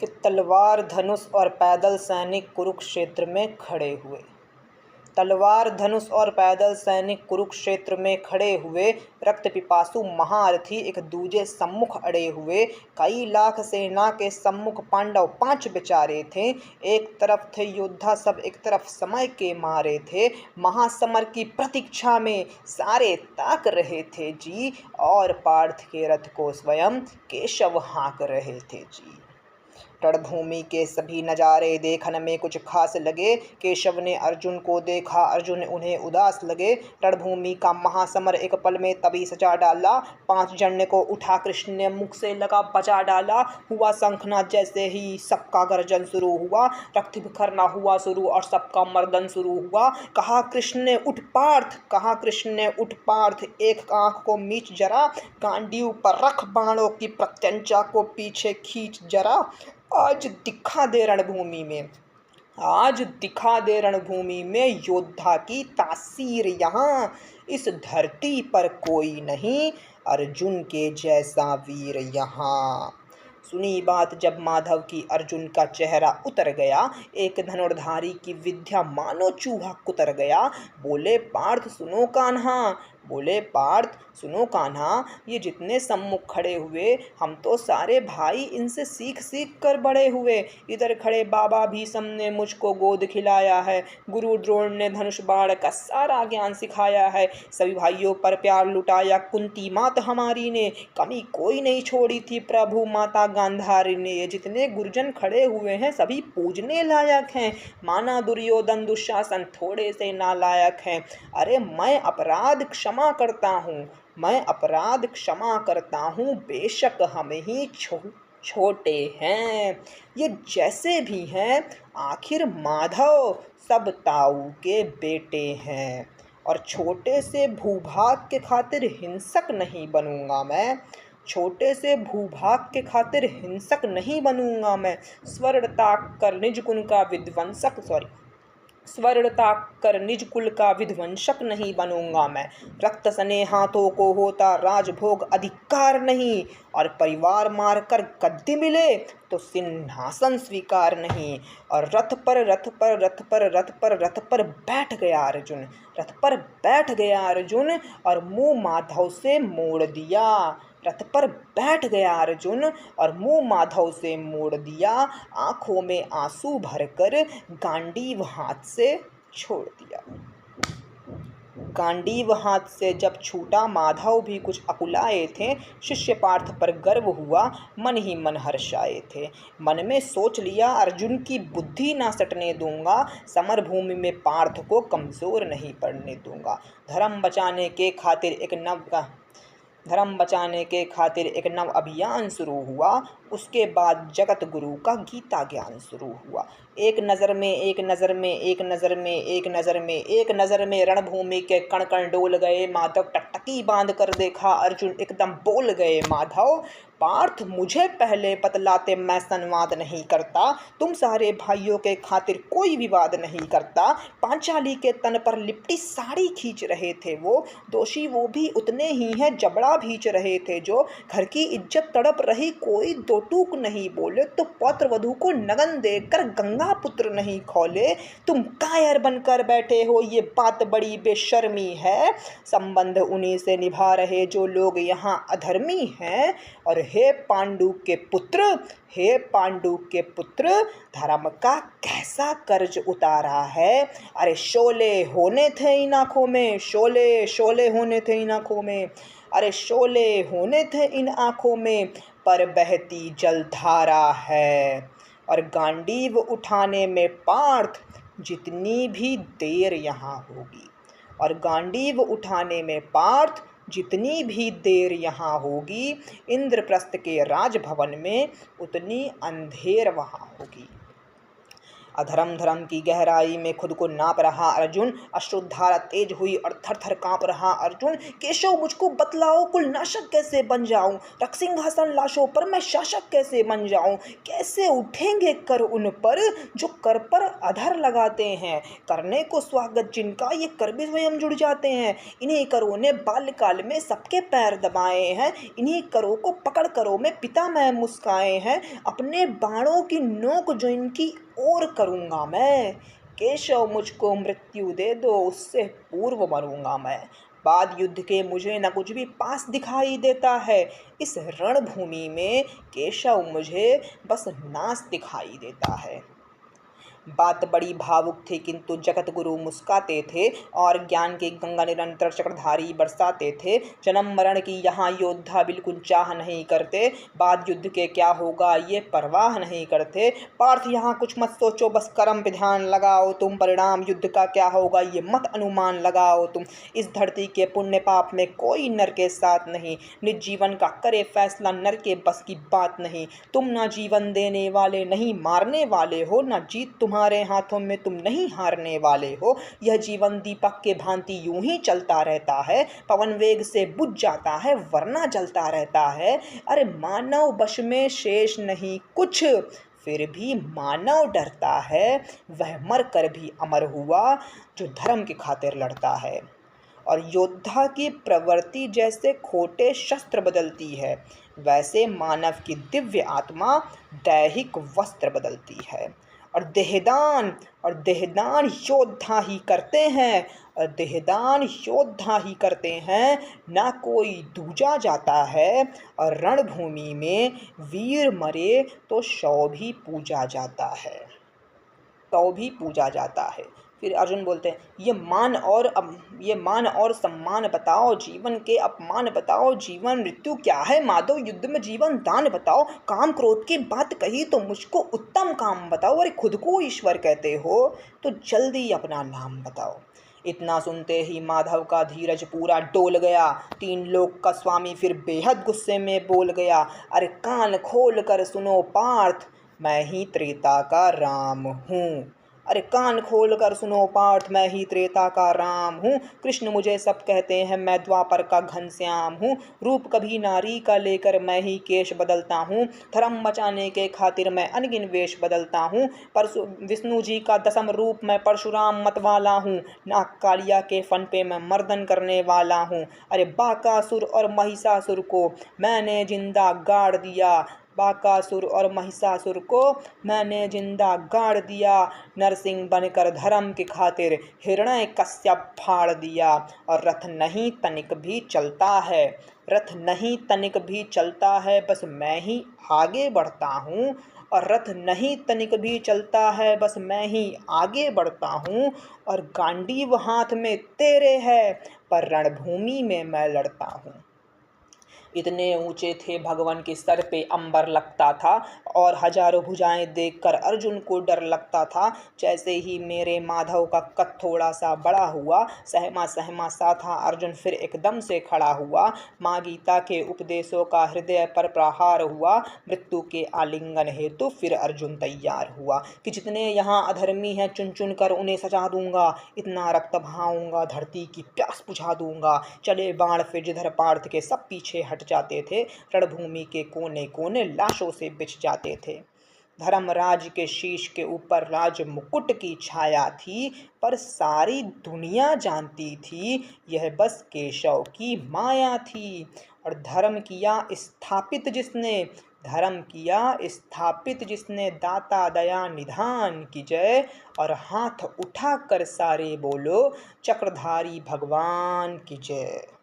कि तलवार धनुष और पैदल सैनिक कुरुक्षेत्र में खड़े हुए। तलवार धनुष और पैदल सैनिक कुरुक्षेत्र में खड़े हुए। रक्त पिपासु महारथी एक दूजे सम्मुख अड़े हुए। कई लाख सेना के सम्मुख पांडव 5 बेचारे थे। एक तरफ थे योद्धा सब, एक तरफ समय के मारे थे। महासमर की प्रतीक्षा में सारे ताक रहे थे जी, और पार्थ के रथ को स्वयं केशव हाँक रहे थे जी। रणभूमि के सभी नज़ारे देखने में कुछ खास लगे। केशव ने अर्जुन को देखा, अर्जुन उन्हें उदास लगे। रणभूमि का महासमर एक पल में तभी सजा डाला। 5 जन को उठा कृष्ण ने मुख से लगा बजा डाला। हुआ शंखनाद, जैसे ही सबका गर्जन शुरू हुआ, रक्त बिखरना हुआ शुरू और सबका मर्दन शुरू हुआ। कहा कृष्ण ने उठ पार्थ, कहा कृष्ण ने उठ पार्थ, एक आंख को मीच जरा, गांडीव पर रख बाणों की प्रत्यंचा को पीछे खींच जरा। आज दिखा दे रणभूमि में, आज दिखा दे रणभूमि में योद्धा की तासीर। यहाँ इस धरती पर कोई नहीं अर्जुन के जैसा वीर यहाँ। सुनी बात जब माधव की, अर्जुन का चेहरा उतर गया। एक धनुर्धारी की विद्या मानो चूहा कुतर गया। बोले पार्थ सुनो कान्हा, बोले पार्थ सुनो कान्हा, ये जितने सम्मुख खड़े हुए हम तो सारे भाई इनसे सीख सीख कर बड़े हुए। इधर खड़े बाबा भीष्म ने मुझको गोद खिलाया है, गुरु द्रोण ने धनुष बाण का सारा ज्ञान सिखाया है, सभी भाइयों पर प्यार लुटाया कुंती माता हमारी ने, कमी कोई नहीं छोड़ी थी प्रभु माता गांधारी ने। ये जितने गुरुजन खड़े हुए हैं सभी पूजने लायक हैं, माना दुर्योधन दुशासन थोड़े से नालायक हैं। अरे मैं अपराध क्षमा करता हूँ, मैं अपराध क्षमा करता हूँ, बेशक हम ही छोटे हैं, ये जैसे भी हैं आखिर माधव सब ताऊ के बेटे हैं। और छोटे से भूभाग के खातिर हिंसक नहीं बनूंगा मैं, छोटे से भूभाग के खातिर हिंसक नहीं बनूंगा मैं। स्वर्ण ताक कर निज कुल का विध्वंसक, स्वर्ण कर निज कुल का विध्वंसक नहीं बनूंगा मैं। रक्त सने हाथों को होता राजभोग अधिकार नहीं, और परिवार मारकर गद्दी मिले तो सिंहासन स्वीकार नहीं। और रथ पर रथ पर रथ पर रथ पर रथ पर बैठ गया अर्जुन, रथ पर बैठ गया अर्जुन, और मुंह माधव से मोड़ दिया। रथ पर बैठ गया अर्जुन और मुंह माधव से मोड़ दिया। आंखों में आंसू भरकर गांडीव हाथ से छोड़ दिया। गांडीव हाथ से जब छूटा माधव भी कुछ अकुलाए थे। शिष्य पार्थ पर गर्व हुआ, मन ही मन हर्षाए थे। मन में सोच लिया अर्जुन की बुद्धि ना सटने दूंगा, समर भूमि में पार्थ को कमज़ोर नहीं पड़ने दूंगा। धर्म बचाने के खातिर एक नव अभियान शुरू हुआ। उसके बाद जगत गुरु का गीता ज्ञान शुरू हुआ। एक नज़र में एक नज़र में एक नज़र में एक नज़र में एक नज़र में रणभूमि के कण कण डोल गए। माधव टकटकी बांध कर देखा, अर्जुन एकदम बोल गए, माधव पार्थ मुझे पहले बतलाते मैं संवाद नहीं करता, तुम सारे भाइयों के खातिर कोई विवाद नहीं करता। पांचाली के तन पर लिपटी साड़ी खींच रहे थे वो, दोषी वो भी उतने ही हैं जबड़ा भींच रहे थे जो। घर की इज्जत तड़प रही, कोई दो टूक नहीं बोले, तो पौत्र वधू को नगन देकर गंगा पुत्र नहीं खौले। तुम कायर बनकर बैठे हो, ये बात बड़ी बेशर्मी है। संबंध उन्हीं से निभा रहे जो लोग यहाँ अधर्मी हैं। और हे पांडु के पुत्र, हे पांडु के पुत्र, धर्म का कैसा कर्ज उतारा है। अरे शोले होने थे इन आँखों में, शोले शोले होने थे इन आँखों में, अरे शोले होने थे इन आँखों में, पर बहती जलधारा है। और गांडीव उठाने में पार्थ जितनी भी देर यहाँ होगी, और गांडीव उठाने में पार्थ जितनी भी देर यहाँ होगी, इंद्रप्रस्थ के राजभवन में उतनी अंधेर वहाँ होगी। अधर्म धर्म की गहराई में खुद को नाप रहा अर्जुन, अश्रुधारा तेज हुई और थर थर कांप रहा अर्जुन। केशव मुझको बतलाओ, कुल नाशक कैसे बन जाऊं, रक्सिंहासन लाशों पर मैं शासक कैसे बन जाऊं। कैसे उठेंगे कर उन पर जो कर पर अधर लगाते हैं, करने को स्वागत जिनका ये कर भी स्वयं जुड़ जाते हैं। इन्हीं करों ने बाल्यकाल में सबके पैर दबाए हैं, इन्हीं करों को पकड़ करों में पिता मैं मुस्काए हैं। अपने बाणों की नोक जो इनकी ओर करूँगा मैं, केशव मुझको मृत्यु दे दो उससे पूर्व मरूंगा मैं। बाद युद्ध के मुझे न कुछ भी पास दिखाई देता है, इस रणभूमि में केशव मुझे बस नाश दिखाई देता है। बात बड़ी भावुक थी किंतु जगत गुरु मुस्काते थे और ज्ञान की गंगा निरंतर चक्रधारी बरसाते थे। जन्म मरण की यहाँ योद्धा बिल्कुल चाह नहीं करते, बाद युद्ध के क्या होगा ये परवाह नहीं करते। पार्थ यहाँ कुछ मत सोचो, बस कर्म पे ध्यान लगाओ तुम, परिणाम युद्ध का क्या होगा ये मत अनुमान लगाओ तुम। इस धरती के पुण्य पाप में कोई नर के साथ नहीं, निज जीवन का करे फैसला नर के बस की बात नहीं। तुम ना जीवन देने वाले नहीं मारने वाले हो, ना जीत तुम्हारे हाथों में तुम नहीं हारने वाले हो। यह जीवन दीपक के भांति यूं ही चलता रहता है, पवन वेग से बुझ जाता है वरना जलता रहता है। अरे मानव वश में शेष नहीं कुछ, फिर भी मानव डरता है। वह मर कर भी अमर हुआ जो धर्म की खातिर लड़ता है। और योद्धा की प्रवृत्ति जैसे खोटे शस्त्र बदलती है, वैसे मानव की दिव्य आत्मा दैहिक वस्त्र बदलती है। और देहदान योद्धा ही करते हैं, और देहदान योद्धा ही करते हैं, ना कोई दूजा जाता है। और रणभूमि में वीर मरे तो शव भी पूजा जाता है, तो भी पूजा जाता है। फिर अर्जुन बोलते हैं, ये मान और सम्मान बताओ, जीवन के अपमान बताओ, जीवन मृत्यु क्या है माधव युद्ध में जीवन दान बताओ। काम क्रोध की बात कही तो मुझको उत्तम काम बताओ, अरे खुद को ईश्वर कहते हो तो जल्दी अपना नाम बताओ। इतना सुनते ही माधव का धीरज पूरा डोल गया, तीन लोक का स्वामी फिर बेहद गुस्से में बोल गया, अरे कान खोल कर सुनो पार्थ, मैं ही त्रेता का राम हूँ। अरे कान खोल कर सुनो पार्थ, मैं ही त्रेता का राम हूँ। कृष्ण मुझे सब कहते हैं, मैं द्वापर का घनश्याम हूँ। रूप कभी नारी का लेकर मैं ही केश बदलता हूँ, धर्म बचाने के खातिर मैं अनगिन वेश बदलता हूँ। विष्णु जी का दसम रूप मैं परशुराम मतवाला हूँ, नाग कालिया के फन पे मैं मर्दन करने वाला हूँ। अरे बाकासुर और महिषासुर को मैंने जिंदा गाड़ दिया, बाकासुर और महिषासुर को मैंने जिंदा गाड़ दिया। नरसिंह बनकर धर्म की खातिर हिरण्य कश्यप फाड़ दिया। और रथ नहीं तनिक भी चलता है, रथ नहीं तनिक भी चलता है, बस मैं ही आगे बढ़ता हूँ। और रथ नहीं तनिक भी चलता है, बस मैं ही आगे बढ़ता हूँ। और गांडीव हाथ में तेरे है, पर रणभूमि में मैं लड़ता हूँ। इतने ऊंचे थे भगवान के सर पे अंबर लगता था, और हजारों भुजाएं देखकर अर्जुन को डर लगता था। जैसे ही मेरे माधव का कद थोड़ा सा बड़ा हुआ, सहमा सहमा सा था अर्जुन फिर एकदम से खड़ा हुआ। माँ गीता के उपदेशों का हृदय पर प्रहार हुआ, मृत्यु के आलिंगन हेतु फिर अर्जुन तैयार हुआ कि जितने यहाँ अधर्मी हैं चुन चुन कर उन्हें सजा दूंगा, इतना रक्त बहाऊंगा धरती की प्यास बुझा दूंगा। चले बाण फिर जिधर पार्थ के सब पीछे हट जाते थे, रणभूमि के कोने कोने लाशों से बिछ जाते थे। धर्मराज के शीश के ऊपर राज मुकुट की छाया थी, पर सारी दुनिया जानती थी यह बस केशव की माया थी। और धर्म किया स्थापित जिसने दाता दया निधान की जय। और हाथ उठाकर सारे बोलो चक्रधारी भगवान की जय।